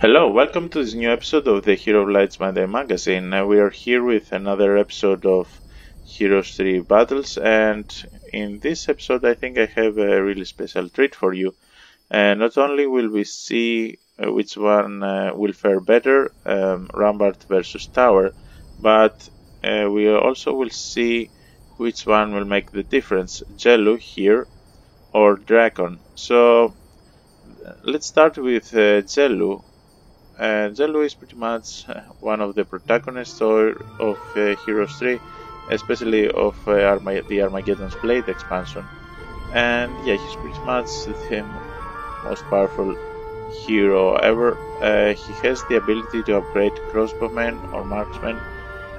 Hello, welcome to this new episode of the Hero of Lights Monday magazine. We are here with another episode of Heroes 3 Battles, and in this episode, I think I have a really special treat for you. Not only will we see which one will fare better, Rampart versus Tower, but we also will see which one will make the difference, Jellu here or Dragon. So let's start with Jellu. Jellu is pretty much one of the protagonists of Heroes 3, especially of the Armageddon's Blade expansion. And yeah, he's pretty much the most powerful hero ever. He has the ability to upgrade crossbowmen or marksmen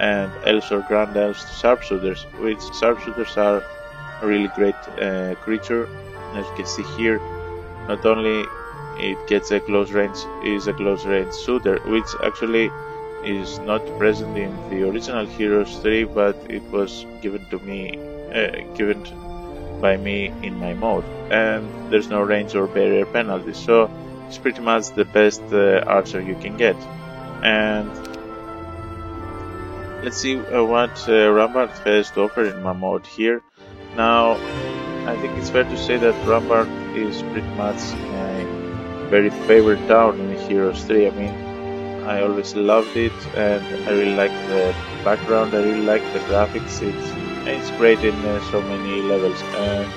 and elves or grand elves to sharpshooters, which sharpshooters are a really great creature. As you can see here, not only it gets a close range shooter, which actually is not present in the original Heroes 3, but it was given by me in my mode, and there's no range or barrier penalty, so it's pretty much the best archer you can get. And let's see what Rampart has to offer in my mode here. Now, I think it's fair to say that Rampart is pretty much my very favorite town in Heroes 3. I mean, I always loved it, and I really like the background, I really like the graphics. It's great in so many levels. And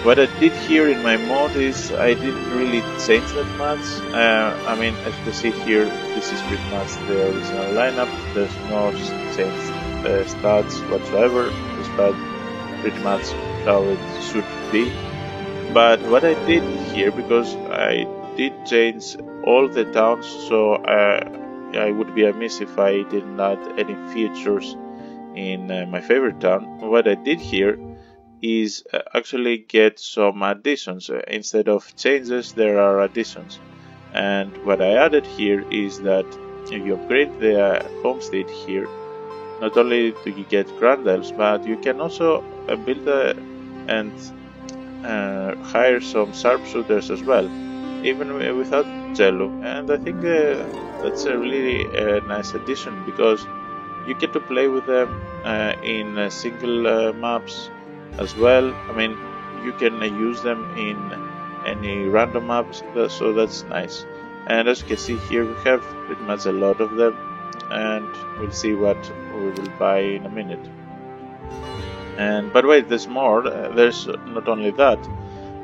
what I did here in my mod is I didn't really change that much. I mean, as you can see here, this is pretty much the original lineup. There's no changed stats whatsoever. Despite pretty much how it should be. But what I did here, because I did change all the towns, so I would be amiss if I didn't add any features in my favorite town. What I did here is actually get some additions. Instead of changes, there are additions. And what I added here is that if you upgrade the homestead here, not only do you get grand elves, but you can also build and hire some sharpshooters as well, even without Jellu. And I think that's a really nice addition, because you get to play with them in single maps as well. I mean, you can use them in any random maps, so that's nice. And as you can see here, we have pretty much a lot of them, and we'll see what we will buy in a minute. And but wait, there's more. There's not only that,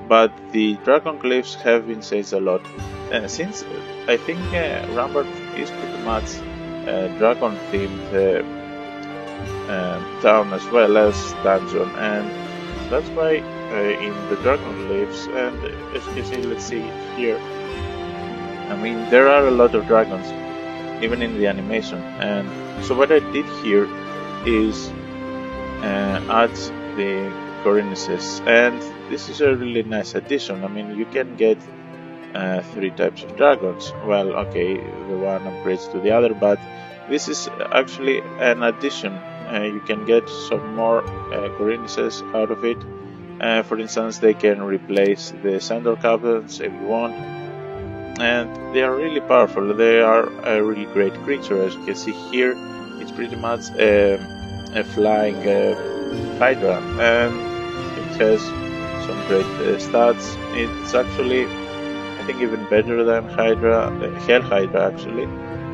but the Dragon Cliffs have been changed a lot. Since I think Rampart is pretty much a dragon themed town as well as dungeon, and that's why in the Dragon Cliffs, and as you can see, let's see here, I mean, there are a lot of dragons, even in the animation. And so what I did here is add the Corinices, and this is a really nice addition. I mean, you can get 3 types of dragons. Well, okay, the one upgrades to the other, but this is actually an addition. You can get some more Corinices out of it. For instance, they can replace the Sandor Captains if you want, and they are really powerful. They are a really great creature. As you can see here, it's pretty much a flying Hydra, and it has some great stats. It's actually, I think, even better than Hydra, Hell Hydra actually,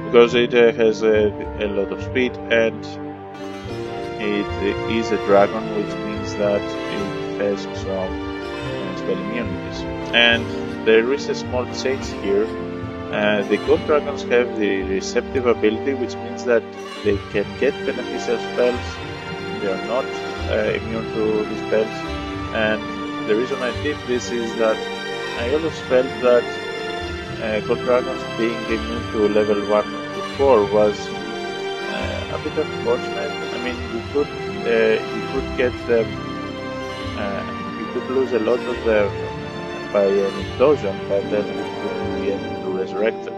because it has a lot of speed, and it is a dragon, which means that it has some spell immunities. And there is a small change here. The gold dragons have the receptive ability, which means that they can get beneficial spells. They are not immune to the spells. And the reason I did this is that I always felt that gold dragons being immune to level 1 to 4 was a bit unfortunate. I mean, you could get them, you could lose a lot of them by an implosion, but then you wouldn't be able to resurrect them.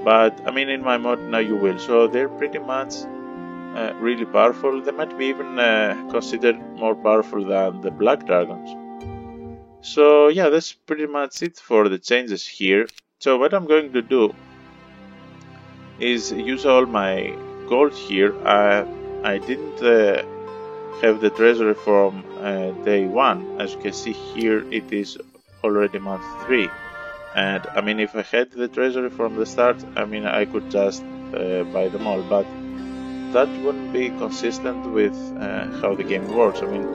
But I mean, in my mod now you will. So they're pretty much really powerful. They might be even considered more powerful than the black dragons. So yeah, that's pretty much it for the changes here. So what I'm going to do is use all my gold here. I didn't have the treasury from day 1. As you can see here, it is already month 3. And I mean, if I had the treasury from the start, I mean, I could just buy them all, but that wouldn't be consistent with how the game works. I mean,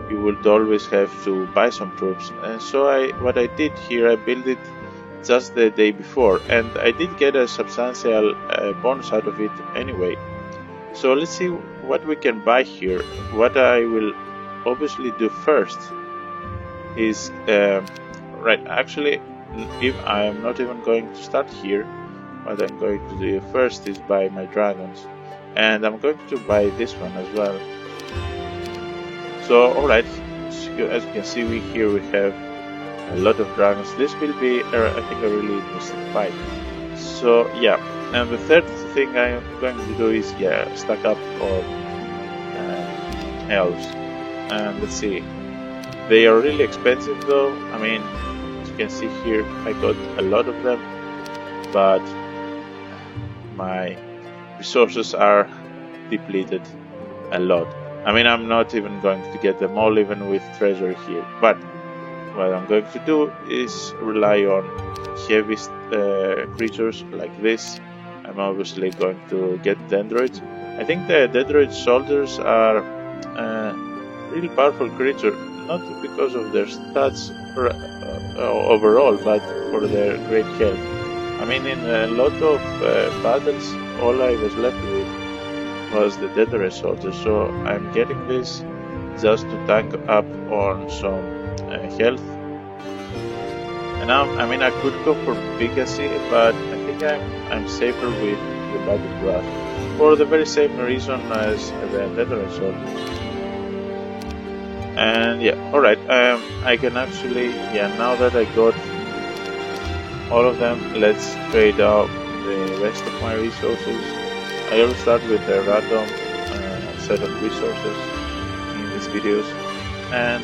you would always have to buy some troops. And so what I did here, I built it just the day before, and I did get a substantial bonus out of it anyway. So let's see what we can buy here. What I will obviously do first is right, actually, if I am not even going to start here, what I'm going to do first is buy my dragons, and I'm going to buy this one as well. So alright, so as you can see, here we have a lot of dragons. This will be, I think, a really interesting fight. So yeah, and the third thing I'm going to do is stack up on elves. And let's see, they are really expensive though. I mean, as you can see here, I got a lot of them, but my resources are depleted a lot. I mean, I'm not even going to get them all, even with treasure here. But what I'm going to do is rely on heavy creatures like this. I'm obviously going to get Dendroids. I think the Dendroid soldiers are really powerful creatures, not because of their stats overall, but for their great health. I mean, in a lot of battles, all I was left with was the Dendroid soldiers, so I'm getting this just to tank up on some health. And now, I mean, I could go for Pegasi, but I think I'm safer with the Battle Brush for the very same reason as the Dendroid soldiers. And yeah, alright, I can actually, now that I got all of them, let's trade out the rest of my resources. I always start with a random set of resources in these videos, and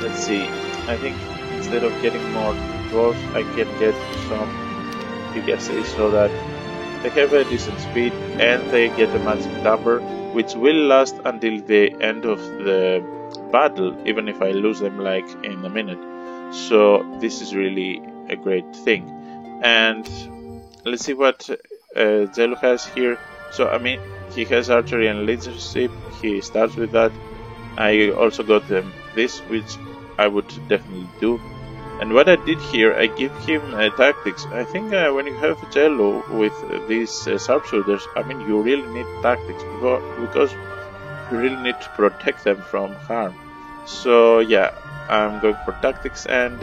let's see, I think instead of getting more dwarves, I can get some Pegasi so that they have a decent speed and they get a magic number, which will last until the end of the battle, even if I lose them like in a minute. So this is really a great thing. And let's see what Zelu has here. So I mean, he has archery and leadership. He starts with that. I also got this, which I would definitely do. And what I did here, I give him tactics. I think when you have Zelu with these sharpshooters, I mean, you really need tactics because you really need to protect them from harm. So yeah, I'm going for tactics, and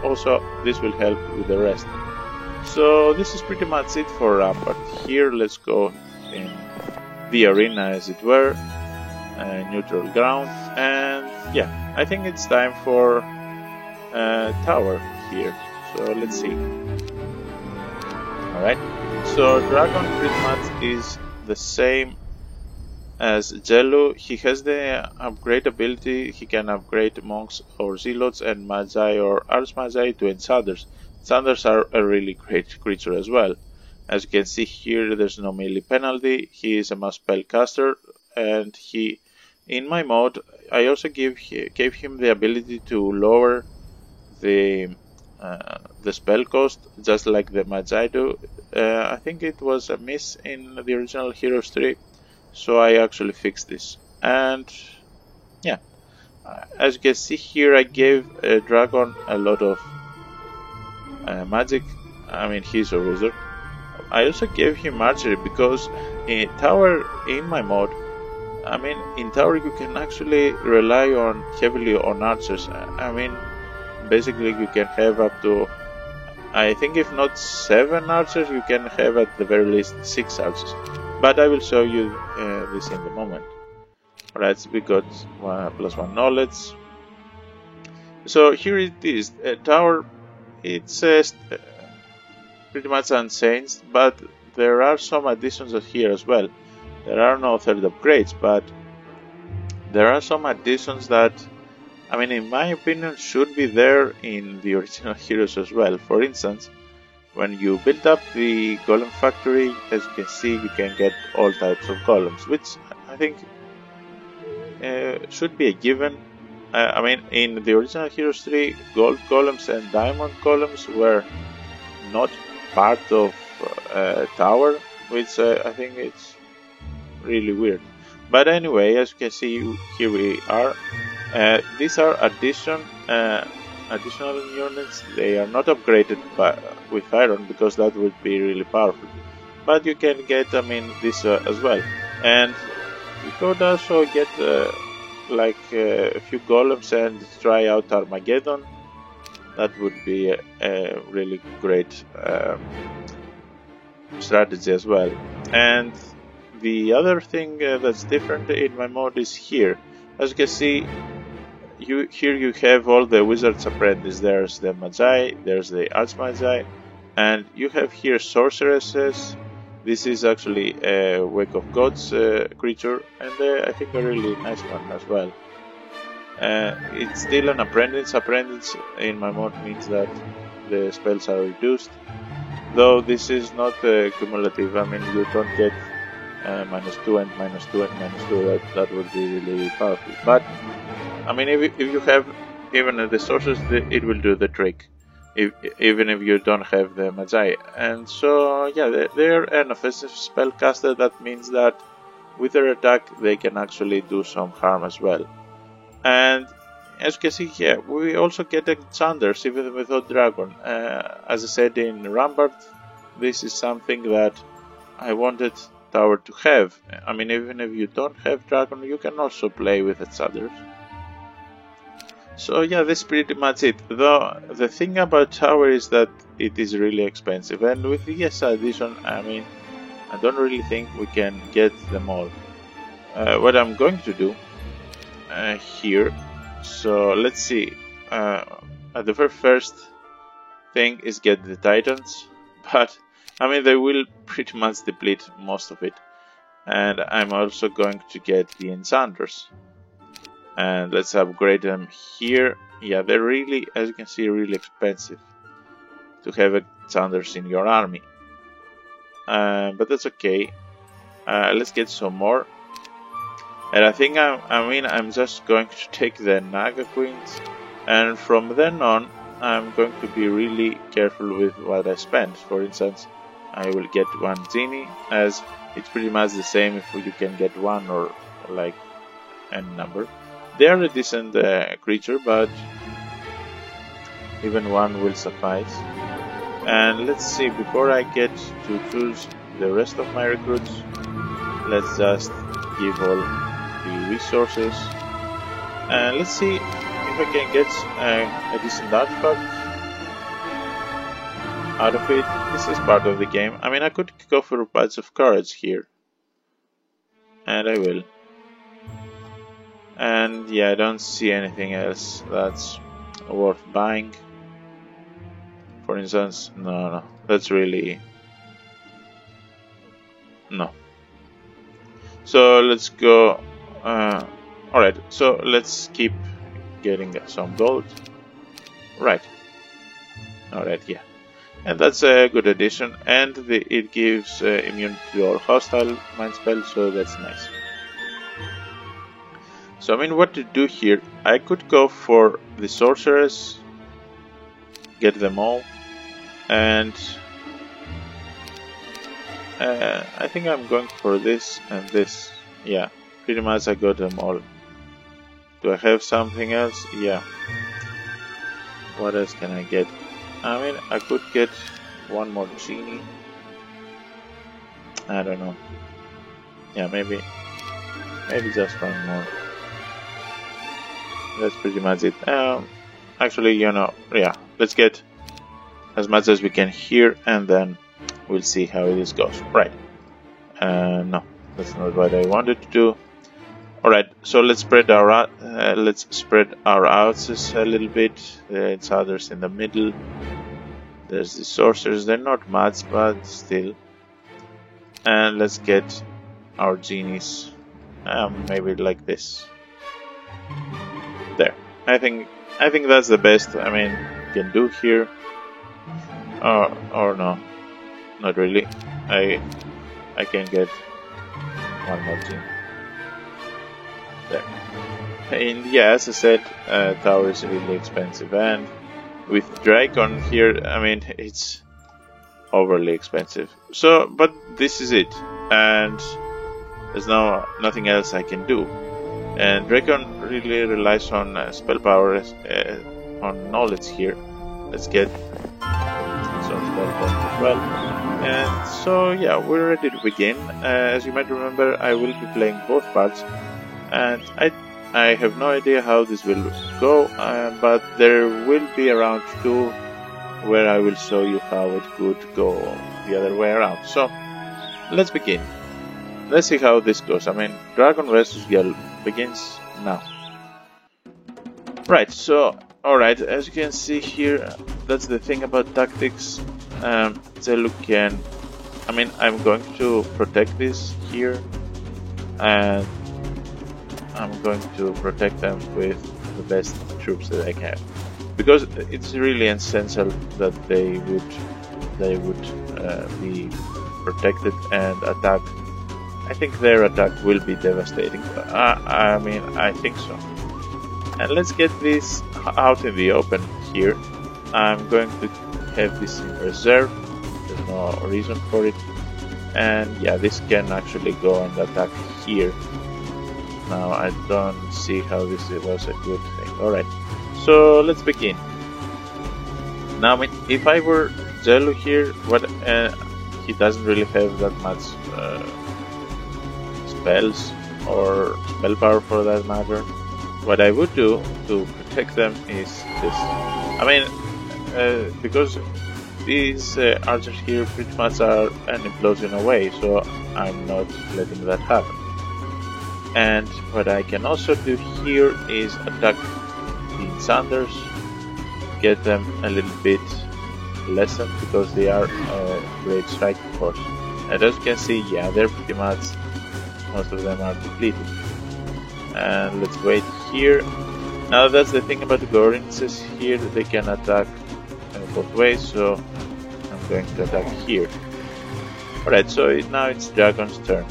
also this will help with the rest. So this is pretty much it for Rampart. Here, let's go in the arena, as it were, neutral ground, and yeah, I think it's time for tower here. So let's see. Alright, so Dragon pretty much is the same as Zelu. He has the upgrade ability. He can upgrade monks or zealots and magi or archmagi to enchanters. Enchanters are a really great creature as well. As you can see here, there's no melee penalty. He is a mass spellcaster, and he, in my mode, I also gave him the ability to lower the spell cost, just like the magi do. I think it was a miss in the original Heroes 3, so I actually fixed this. And yeah, as you can see here, I gave Dragon a lot of magic. I mean, he's a wizard. I also gave him archery because in tower, in my mode, I mean, in tower you can actually rely heavily on archers. I mean, basically you can have up to, I think if not 7 archers, you can have at the very least 6 archers. But I will show you this in the moment. Alright, so we got +1 knowledge. So here it is. Tower, it's pretty much unchanged, but there are some additions here as well. There are no third upgrades, but there are some additions that I mean, in my opinion, should be there in the original Heroes as well. For instance, when you build up the golem factory, as you can see, you can get all types of golems, which I think should be a given. I mean, in the original Heroes 3, gold golems and diamond golems were not part of tower, which I think it's really weird. But anyway, as you can see, here we are. These are additional units. They are not upgraded with iron because that would be really powerful. But you can get, I mean, this as well. And you could also get like a few golems and try out Armageddon. That would be a really great strategy as well. And the other thing that's different in my mod is here. As you can see, here you have all the Wizard's Apprentice. There's the Magi, there's the Archmagi, and you have here Sorceresses. This is actually a Wake of Gods creature, and I think a really nice one as well. It's still an apprentice. Apprentice in my mod means that the spells are reduced, though this is not cumulative. I mean, you don't get -2 and -2 and -2. That would be really powerful. But I mean, if you have even the sorcerers, it will do the trick. Even if you don't have the Magi. And so, yeah, they're an offensive spellcaster. That means that with their attack, they can actually do some harm as well. And as you can see here, we also get enchanters even without dragon. As I said in Rampart, this is something that I wanted Tower to have. I mean, even if you don't have dragon, you can also play with enchanters. So yeah, that's pretty much it. Though the thing about Tower is that it is really expensive, and with the ESA edition, I mean, I don't really think we can get them all. What I'm going to do here, so let's see. The very first thing is get the Titans, but I mean they will pretty much deplete most of it, and I'm also going to get the Enchanters. And let's upgrade them here. Yeah, they're really, as you can see, really expensive to have enchanters in your army. But that's okay. Let's get some more. And I think I'm just going to take the Naga Queens, and from then on, I'm going to be really careful with what I spend. For instance, I will get one Genie, as it's pretty much the same if you can get one or like any number. They are a decent creature, but even one will suffice. And let's see, before I get to choose the rest of my recruits, let's just give all the resources. And let's see if I can get a decent artifact out of it. This is part of the game. I mean, I could go for a Badge of Courage here. And I will. And yeah, I don't see anything else that's worth buying. For instance, no, that's really... no. So let's go... alright, so let's keep getting some gold. Right. Alright, yeah. And that's a good addition, and it gives immunity to all hostile mind spells, so that's nice. So I mean, what to do here? I could go for the sorcerers, get them all, and I think I'm going for this and this. Yeah, pretty much I got them all. Do I have something else? Yeah. What else can I get? I mean, I could get one more Genie. I don't know. Yeah, maybe just one more. That's pretty much it. Actually, you know, yeah, let's get as much as we can here, and then we'll see how this goes. Right. No, that's not what I wanted to do. Alright, so let's spread our houses a little bit. It's others in the middle. There's the sorcerers. They're not much, but still. And let's get our genies. Maybe like this. There. I think that's the best. I mean, you can do here. Or no, not really. I can get one more team there. And yeah, as I said, tower is really expensive, and with Dragon here, I mean, it's overly expensive. So, but this is it, and there's nothing else I can do. And Dragon really relies on spell power, on knowledge here. Let's get some spell power as well. And so yeah, we're ready to begin. As you might remember, I will be playing both parts, and I have no idea how this will go, but there will be around 2 where I will show you how it could go the other way around. So let's begin. Let's see how this goes. I mean, Dragon versus Yellow begins now. Right, so alright, as you can see here, that's the thing about tactics. Zelu can, I mean, I'm going to protect this here, and I'm going to protect them with the best troops that I can, because it's really essential that they would be protected and attack. I think their attack will be devastating. I mean, I think so. And let's get this out in the open here. I'm going to have this in reserve. There's no reason for it. And yeah, this can actually go and attack here. Now I don't see how this was a good thing. Alright, so let's begin. Now, I mean, if I were Zelu here, he doesn't really have that much spells or spell power for that matter. What I would do to protect them is this. I mean, because these archers here pretty much are an implosion away, so I'm not letting that happen. And what I can also do here is attack the Enchanters, get them a little bit lessened because they are great striking force. And as you can see, yeah, they're pretty much, most of them are depleted. And let's wait here. Now that's the thing about the Gorinses here, they can attack both ways, so I'm going to attack here. Alright, so now it's Dragon's turn.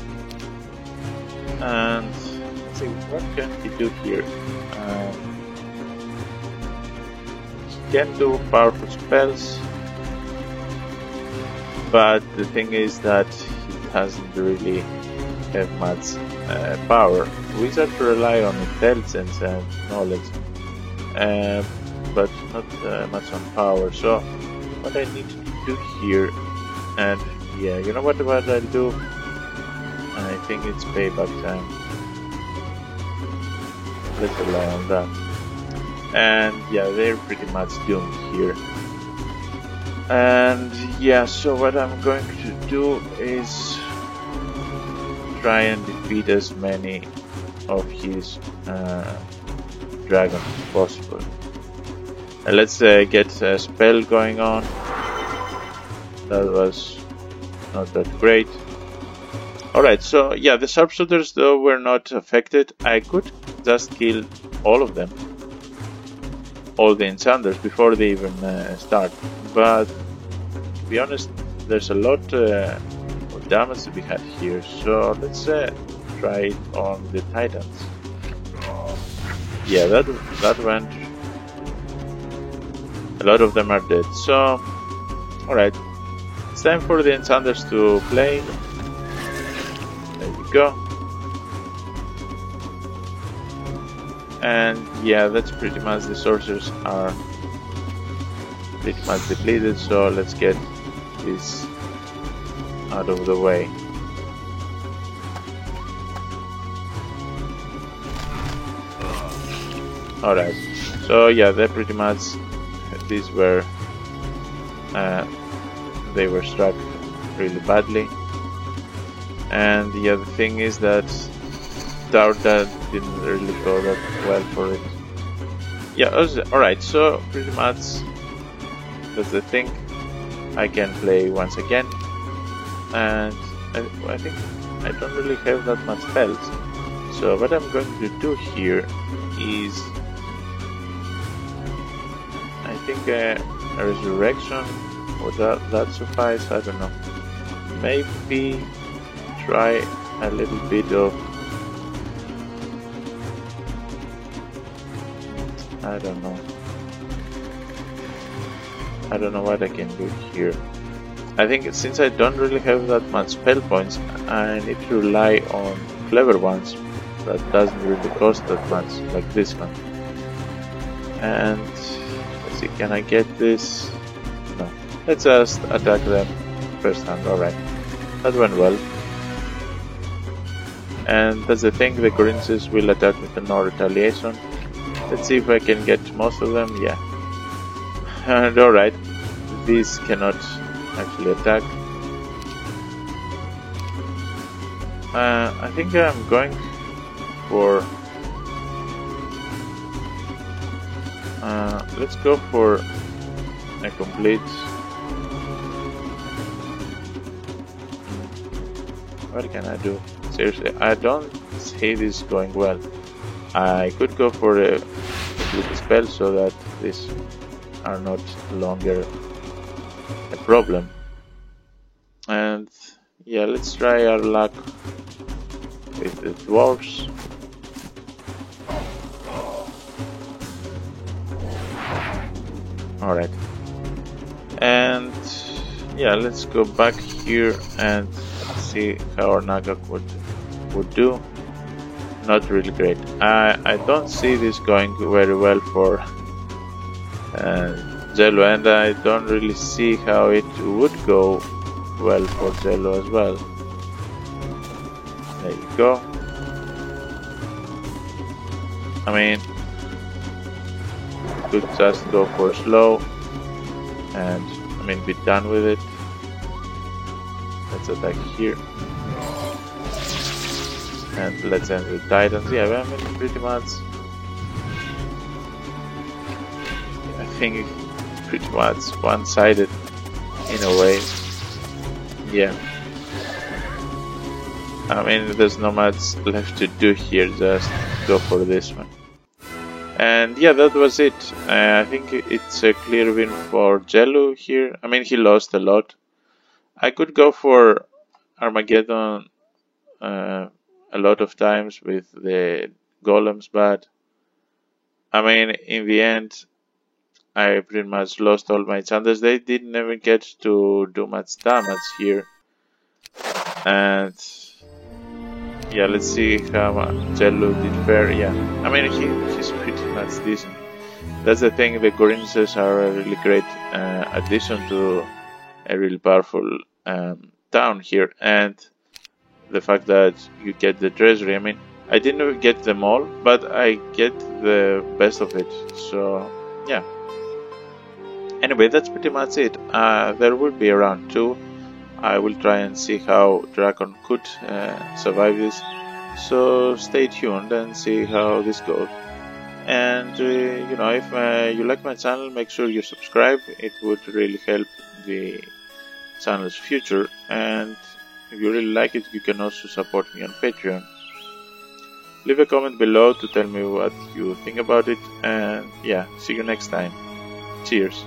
And let's see, what can he do here? He can do powerful spells, but the thing is that he doesn't really have much power. Wizards rely on intelligence and knowledge, but not much on power. So what I need to do here, and yeah, you know what I'll do? I think it's payback time. Let's rely on that. And yeah, they're pretty much doomed here. And yeah, so what I'm going to do is try and defeat as many of his dragons as possible. And let's get a spell going on. That was not that great. Alright, so yeah, the sharpshooters though were not affected. I could just kill all of them, all the enchanters, before they even start. But to be honest, there's a lot of damage to be had here. So let's try it on the Titans. Yeah, that went. A lot of them are dead. So, alright, it's time for the enchanters to play. There we go. And yeah, that's pretty much, the sorcerers are pretty much depleted, so let's get this out of the way. Alright, so yeah, they're pretty much, these were, they were struck really badly. And the other thing is that Dauda didn't really go that well for it. Yeah, alright, so pretty much that's the thing. I can play once again, and I think I don't really have that much spells. So what I'm going to do here is think a resurrection would that suffice? I don't know. Maybe try a little bit of, I don't know what I can do here. I think since I don't really have that much spell points, I need to rely on clever ones that doesn't really cost that much, like this one. And let's see, can I get this? No. Let's just attack them first hand. Alright, that went well. And that's the thing, the Corinthians will attack with no retaliation. Let's see if I can get most of them. Yeah. And alright, these cannot actually attack. I think I'm going for... let's go for a complete... What can I do? Seriously, I don't see this going well. I could go for a complete spell so that these are not longer a problem. And yeah, let's try our luck with the dwarves. Alright. And yeah, let's go back here and see how our Nagak would do. Not really great. I don't see this going very well for Jello, and I don't really see how it would go well for Jello as well. There you go. I mean, you could just go for slow and be done with it. Let's attack here. And let's end with Titans. Yeah, pretty much. I think pretty much one-sided in a way. Yeah. There's not much left to do here, just go for this one. And yeah, that was it. I think it's a clear win for Jello here. He lost a lot. I could go for Armageddon a lot of times with the golems, but in the end I pretty much lost all my chances. They didn't even get to do much damage here. And yeah, let's see how Jello did fare. Yeah, he's pretty much decent. That's the thing, the Corinthians are a really great addition to a really powerful town here. And the fact that you get the treasury, I didn't get them all, but I get the best of it. So yeah. Anyway, that's pretty much it. There will be a round 2. I will try and see how Dragon could survive this. So stay tuned and see how this goes. And if you like my channel, make sure you subscribe. It would really help the channel's future. And if you really like it, you can also support me on Patreon. Leave a comment below to tell me what you think about it. And yeah, see you next time. Cheers.